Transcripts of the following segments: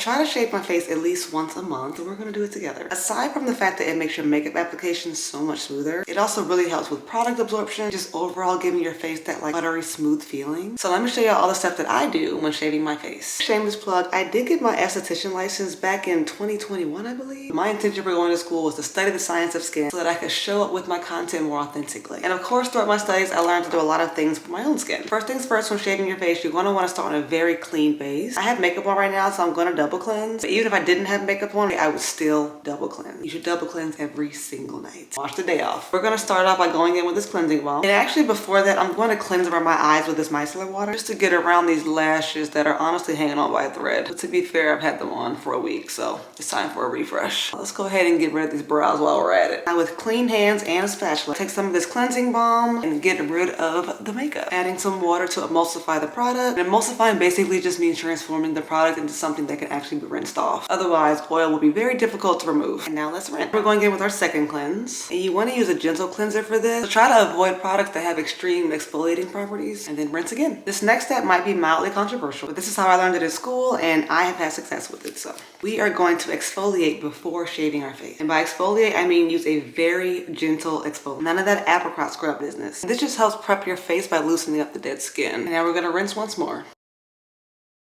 try to shave my face at least once a month, and we're gonna do it together. Aside from the fact that it makes your makeup application so much smoother, it also really helps with product absorption, just overall giving your face that like buttery smooth feeling. So let me show you all the stuff that I do when shaving my face. Shameless plug, I did get my esthetician license back in 2021, I believe. My intention for going to school was to study the science of skin so that I could show up with my content more authentically. And of course, throughout my studies, I learned to do a lot of things for my own skin. First things first, when shaving your face, you're gonna wanna start on a very clean base. I have makeup on right now, so I'm gonna double cleanse. But even if I didn't have makeup on, I would still double cleanse. You should double cleanse every single night. Wash the day off. We're gonna start off by going in with this cleansing balm. And actually before that, I'm going to cleanse around my eyes with this micellar water just to get around these lashes that are honestly hanging on by a thread. But to be fair, I've had them on for a week, so it's time for a refresh. Let's go ahead and get rid of these brows while we're at it. Now with clean hands and a spatula, take some of this cleansing balm and get rid of the makeup. Adding some water to emulsify the product. And emulsifying basically just means transforming the product into something that can actually be rinsed off. Otherwise, oil will be very difficult to remove. And now let's rinse. We're going in with our second cleanse. And you want to use a gentle cleanser for this. So try to avoid products that have extreme exfoliating properties and then rinse again. This next step might be mildly controversial, but this is how I learned it in school and I have had success with it. So we are going to exfoliate before shaving our face. And by exfoliate, I mean use a very gentle exfoliant. None of that apricot scrub business. This just helps prep your face by loosening up the dead skin. And now we're going to rinse once more.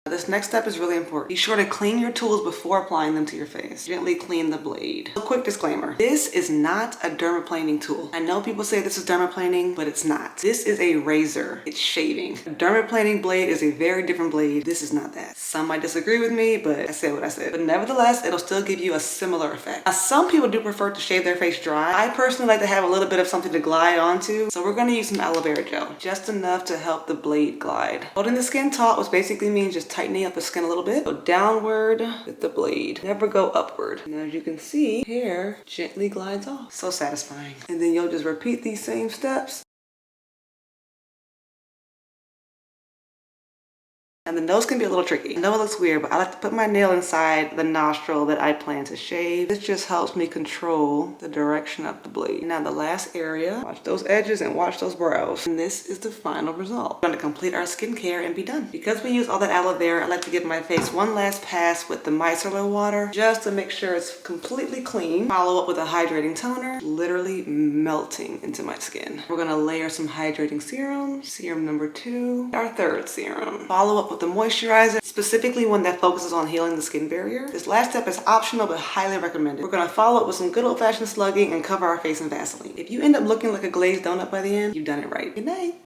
This next step is really important. Be sure to clean your tools before applying them to your face. Gently clean the blade. A quick disclaimer. This is not a dermaplaning tool. I know people say this is dermaplaning, but it's not. This is a razor. It's shaving. A dermaplaning blade is a very different blade. This is not that. Some might disagree with me, but I said what I said. But nevertheless, it'll still give you a similar effect. Now, some people do prefer to shave their face dry. I personally like to have a little bit of something to glide onto. So we're going to use some aloe vera gel. Just enough to help the blade glide. Holding the skin taut, which basically means just tightening up the skin a little bit. Go downward with the blade. Never go upward. And as you can see, hair gently glides off. So satisfying. And then you'll just repeat these same steps. And the nose can be a little tricky. I know it looks weird, but I like to put my nail inside the nostril that I plan to shave. This just helps me control the direction of the blade. Now the last area, watch those edges and watch those brows. And this is the final result. We're going to complete our skincare and be done. Because we use all that aloe vera, I like to give my face one last pass with the micellar water just to make sure it's completely clean. Follow up with a hydrating toner, literally melting into my skin. We're going to layer some hydrating serum, serum number 2, our third serum. Follow up with the moisturizer, specifically one that focuses on healing the skin barrier. This last step is optional but highly recommended. We're going to follow up with some good old-fashioned slugging and cover our face in Vaseline. If you end up looking like a glazed donut by the end, you've done it right. Good night.